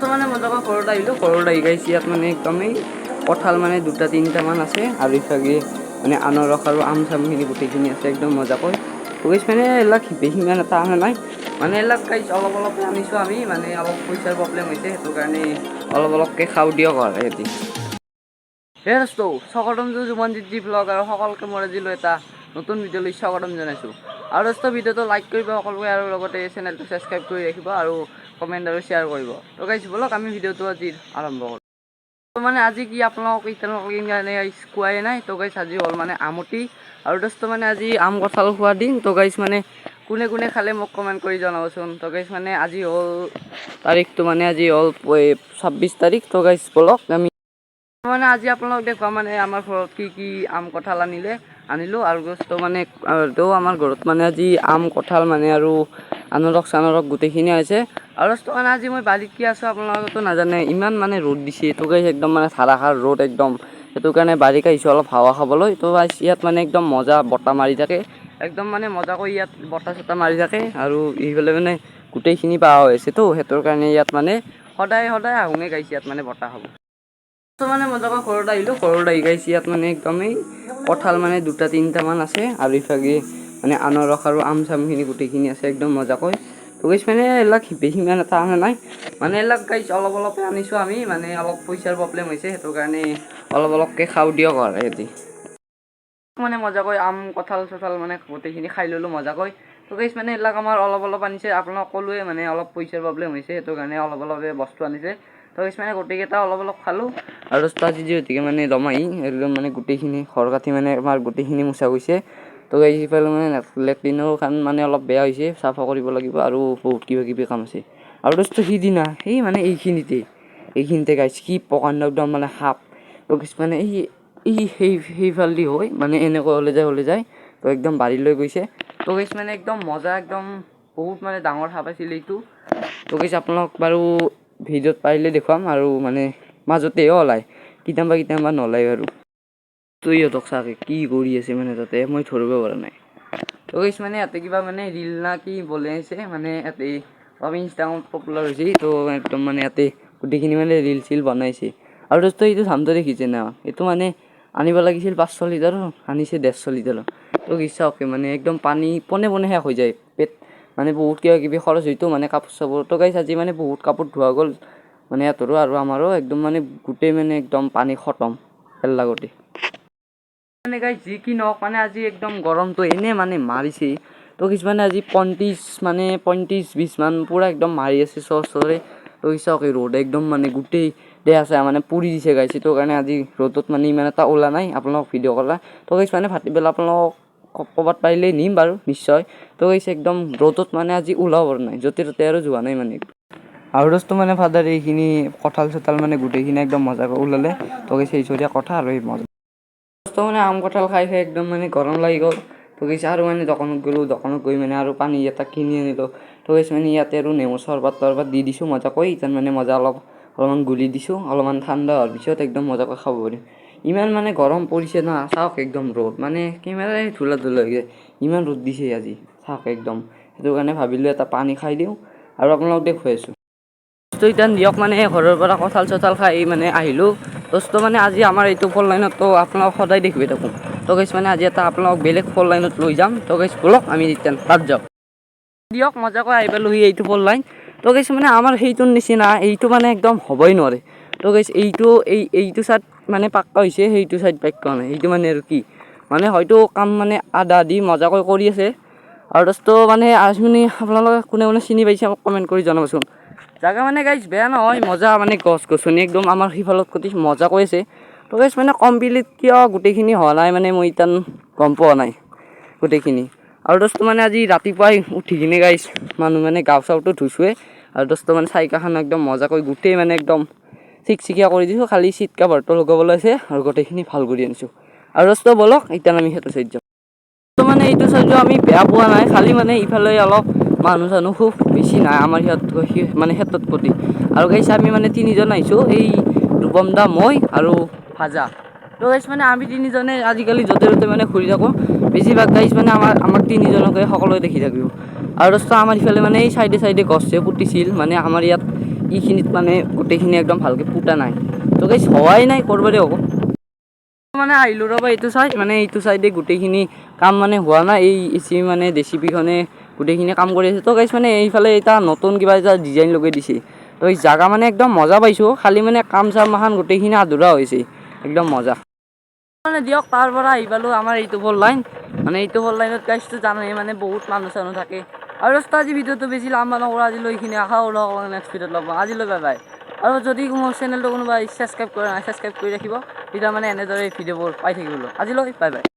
তো মানে মই যাব ঘৰত আহিলোঁ, ঘৰত আহি গাইছে ইয়াত মানে একদমেই কঁঠাল মানে 2-3টামান আছে আৰু ইফালে মানে আনাৰস আৰু আম চামখিনি গোটেইখিনি আছে একদম মজাকৈ। গৈছ মানে এইবিলাক সিমান এটা অনা নাই মানে এইবিলাক গাইছ অলপ অলপকৈ আনিছোঁ আমি, মানে অলপ পইচাৰ প্ৰব্লেম হৈছে সেইটো কাৰণে অলপ অলপকৈ খাওঁ দিয়ক আৰু সিহঁতি। সেই দোস্ত স্বাগতম জুমনজিৎ ব্লগ আৰু সকলোকে মই আজিলৈ এটা নতুন ভিডিঅ'লৈ স্বাগতম জনাইছোঁ। আৰু দোস্ত ভিডিঅ'টো লাইক কৰিব সকলোৱে আৰু লগতে চেনেলটো ছাবস্ক্ৰাইব কৰি ৰাখিব আৰু কমেণ্ট আৰু শ্বেয়াৰ কৰিব। তো গাইছ বলক আমি ভিডিঅ'টো আজি আৰম্ভ কৰোঁ। তো মানে আজি কি আপোনালোকক কোৱাই নাই। তো গাইছ আজি হ'ল মানে আমতি আৰু দোস্ত মানে আজি আম কঁঠাল খোৱাৰ দিন। তো গাইছ মানে কোনে কোনে খালে মোক কমেণ্ট কৰি জনাবচোন। তো গাইছ মানে আজি হ'ল তাৰিখটো মানে আজি হ'ল 26 তাৰিখ। তো গাইছ বলক আমি মানে আজি আপোনালোক দেখুৱাম মানে আমাৰ ঘৰত কি কি আম কঁঠাল আনিলোঁ আৰু দোস্ত মানে আমাৰ ঘৰত মানে আজি আম কঁঠাল মানে আৰু আনাৰস চানাৰস গোটেইখিনি আছে। আৰু দোস্ত মানে আজি মই বাৰীত কি আছোঁ আপোনালোকেতো নাজানে, ইমান মানে ৰ'দ দিছে। তো গাইছ একদম মানে ধাৰাসাৰ ৰ'দ একদম, সেইটো কাৰণে বাৰীত আহিছোঁ অলপ হাৱা খাবলৈ। তো ইয়াত মানে একদম মজা বতাহ মাৰি থাকে, একদম মানে মজাকৈ ইয়াত বতাহ চতাহ মাৰি থাকে আৰু এইফালে মানে গোটেইখিনি বাঁহ হৈ আছেতো, সেইটোৰ কাৰণে ইয়াত মানে সদায় আহোঁৱে গাইছে ইয়াত মানে বতাহ খাব। তো মানে মই যাব ঘৰত আহিলোঁ, ঘৰত আহি গাইছে ইয়াত মানে একদমেই কঁঠাল মানে 2-3টামান আছে আৰু ইফালে মানে আনাৰস আৰু আম চামখিনি গোটেইখিনি আছে একদম মজাকৈ। তো গাইছ মানে এইবিলাক সিমান এটা অনা নাই মানে এইবিলাক গাইছ অলপ অলপকৈ আনিছোঁ আমি, মানে অলপ পইচাৰ প্ৰব্লেম হৈছে সেইটো কাৰণে অলপ অলপকৈ খাওঁ দিয়ক আৰু সিহঁতি। মানে মজাকৈ আম কঁঠাল চঠাল মানে গোটেইখিনি খাই ল'লোঁ মজাকৈ। তো গাইছ মানে এইবিলাক আমাৰ অলপ অলপ আনিছে, আপোনাক ক'লোৱে মানে অলপ পইচাৰ প্ৰব্লেম হৈছে সেইটো কাৰণে অলপ অলপ বস্তু আনিছে। তো গাইছ মানে গোটেইকেইটা অলপ অলপ খালোঁ আৰু আজি যিহেতুকে মানে দমাহী একদম মানে গোটেইখিনি ঘৰ কাটি মানে আমাৰ গোটেইখিনি মোচা গৈছে। তো গাইছ সিফালে মানে লেট্ৰিনৰ কাম মানে অলপ বেয়া হৈছে, চাফা কৰিব লাগিব আৰু বহুত কিবা কিবি কাম আছে। আৰু দোস্ত সিদিনা সেই মানে এইখিনিতে গাইছ কি প্ৰকাণ্ড একদম মানে সাপ। তো গাইছ মানে সেইফালেদি হৈ মানে এনেকৈ হ'লে যায় তো একদম বাৰীলৈ গৈছে। তো গাইছ মানে একদম মজা একদম বহুত মানে ডাঙৰ সাপ আছিল এইটো। তো গাইছ আপোনালোক বাৰু ভিডিঅ'ত পাৰিলে দেখুৱাম আৰু মানে মাজতেহে ওলায়, কেতিয়াবা নোলায় বাৰু। তো ইহঁতক চাগে কি কৰি আছে মানে তাতে মই ধৰিব পৰা নাই। তো গাইছ মানে ইয়াতে কিবা মানে ৰিল না কি বনাইছে মানে ইয়াতে আমি ইনষ্টাগ্ৰামত পপুলাৰ হৈছে। তো একদম মানে ইয়াতে গোটেইখিনি মানে ৰিল চিল বনাইছে। আৰু দোস্ত এইটো দামটো দেখিছে না, এইটো মানে আনিব লাগিছিল 500 লিটাৰৰ, আনিছে 150 লিটাৰৰ। তো চাওকে মানে একদম পানী পোনে শেষ হৈ যায়, পেট মানে বহুত কিবা কিবি খৰচ হয়তো মানে কাপোৰ চাপোৰ। তো গাইছ আজি মানে বহুত কাপোৰ ধোৱা গ'ল মানে ইহঁতৰো আৰু আমাৰো একদম মানে গোটেই মানে একদম পানী খতম লাগতে। মানে গাইছ যি কি নহওক মানে আজি একদম গৰমটো এনে মানে মাৰিছে। তো কিছুমানে আজি 35-20 মান পূৰা একদম মাৰি আছে চৰে। তো চাওক এই ৰ'দ একদম মানে গোটেই দেহা চেহা মানে পুৰি দিছে গাইছ। সেইটো কাৰণে আজি ৰ'দত মানে ইমান এটা ওলোৱা নাই আপোনালোক ভিডিঅ' কলা। তো গাইছ মানে ভাটিবেলা আপোনালোক ক'ৰবাত পাৰিলে নিম বাৰু নিশ্চয়। তো গাইছ একদম ৰ'দত মানে আজি ওলাব পৰা নাই, য'তে ত'তে আৰু যোৱা নাই মানে। আৰু দোস্ত মানে ফাদাৰ এইখিনি কঁঠাল চঠাল মানে গোটেইখিনি একদম মজাকৈ ওলালে। তো গাইছ সেইচৰীয়া কথা আৰু এই মজা দোস্ত মানে আম কঁঠাল খাই একদম মানে গৰম লাগি গ'ল। তো গাইছ আৰু মানে দোকানত গৈ মানে আৰু পানী এটা কিনি আনিলোঁ। তো গাইছ মানে ইয়াতে আৰু নেমু চৰবত দি দিছোঁ মজাকৈ, ইতান মানে মজা অলপমান গুলি দিছোঁ, অলপমান ঠাণ্ডা হোৱাৰ পিছত একদম মজাকৈ খাব পাৰিম। ইমান মানে গৰম পৰিছে না, চাওক একদম ৰ'দ মানে কেমেৰাই ধূলা হৈ যায়, ইমান ৰ'দ দিছে আজি চাওক একদম। সেইটো কাৰণে ভাবিলোঁ এটা পানী খাই দিওঁ আৰু আপোনালোকক দেখুৱাই আছোঁ। দোস্ত ইতান দিয়ক মানে ঘৰৰ পৰা কঁঠাল চঠাল খাই মানে আহিলোঁ। দোস্ত মানে আজি আমাৰ এইটো ফ'ৰ লাইনততো আপোনালোক সদায় দেখিবই থাকোঁ। তো গাইছ মানে আজি এটা আপোনালোক বেলেগ ফ'ৰ লাইনত লৈ যাম। তো গাইছ বলক আমি তাত যাওঁ দিয়ক মজাকৈ আহি পালোঁহি এইটো ফ'ৰ লাইন। তো গাইছ মানে আমাৰ সেইটোৰ নিচিনা এইটো মানে একদম হ'বই নোৱাৰে। তো গাইছ এইটো চাইড মানে পাক্কা হৈছে, সেইটো চাইড পাক্কা নাই, সেইটো মানে আৰু কি মানে হয়তো কাম মানে আধা আধি মজাকৈ কৰি আছে। আৰু দোস্ত মানে আপুনি আপোনালোকে কোনে চিনি পাইছে মোক কমেণ্ট কৰি জনাবচোন। জাগা মানে গাইছ বেয়া নহয়, মজা মানে গছ গছনি একদম আমাৰ সিফালত প্ৰতি মজা কৈ আছে। তো গাইছ মানে কমপ্লিট কিয় গোটেইখিনি হোৱা নাই মানে মই ইতান গম পোৱা নাই গোটেইখিনি। আৰু দোস্ত মানে আজি ৰাতিপুৱাই উঠি কিনে গাইছ মানুহ মানে গাও চাওটো ধুইছোঁৱে। আৰু দোস্ত মানে চাৰিকাখন একদম মজাকৈ গোটেই মানে একদম চিকচিকীয়া কৰি দিছোঁ, খালি চিট কাভাৰটো লগাবলৈ আছে আৰু গোটেইখিনি ভাল কৰি আনিছোঁ। আৰু দোস্ত বলক এতিয়া আমি সেইটো চাইড যাওঁ। তো মানে এইটো চাইডো আমি বেয়া পোৱা নাই, খালি মানে ইফালে অলপ মানুহ চানুহ খুব বেছি নাই আমাৰ মানে ক্ষেত্ৰত প্ৰতি। আৰু গাইছ আমি মানে 3জন আহিছোঁ, এই ৰূপম দা মই আৰু ভাজা। তো গাইছ মানে আমি 3জনে আজিকালি য'তে ত'তে মানে ঘূৰি থাকোঁ। বেছিভাগ গাইছ মানে আমাক 3জনকে সকলোৱে দেখি থাকিব। আৰু দোস্ত আমাৰ ইফালে মানে এই চাইডে গছে পুতিছিল মানে আমাৰ ইয়াত এইখিনিত মানে গোটেইখিনি একদম ভালকৈ ফুটা নাই। তো গাইছ হোৱাই নাই, কৰবাৰে হ'ব। মানে আহিলোঁ ৰ'বা এইটো চাইড, মানে এইটো চাইডে গোটেইখিনি কাম মানে হোৱা নাই। এই এচি মানে জেচিবিখনে গোটেইখিনি কাম কৰি আছে। তো গাইছ মানে এইফালে এটা নতুন কিবা এটা ডিজাইন লগাই দিছে। তো এই জাগা মানে একদম মজা পাইছোঁ, খালি মানে কাম চাম মাখান গোটেইখিনি আধৰুৱা হৈছে, একদম মজা মানে দিয়ক। তাৰ পৰা আহি পালোঁ আমাৰ এইটো ফ'ৰ লাইন। মানে এইটো ফ'ৰ লাইনত গাইছটো জানাই মানে বহুত মানুহ চানুহ থাকে। আৰু আজি ভিডিঅ'টো বেছি লাম্বা নকৰোঁ, আজিলৈ এইখিনি আশা কৰোঁ নেক্সট ভিডিঅ'ত লগ পাম। আজিলৈ বাই বাই। আৰু যদি মোৰ চেনেলটো কোনোবাই ছাবস্ক্ৰাইব কৰা নাই, ছাবস্ক্ৰাইব কৰি ৰাখিব, তেতিয়া মানে এনেদৰে ভিডিঅ'বোৰ পাই থাকিবলৈ। আজিলৈ বাই বাই।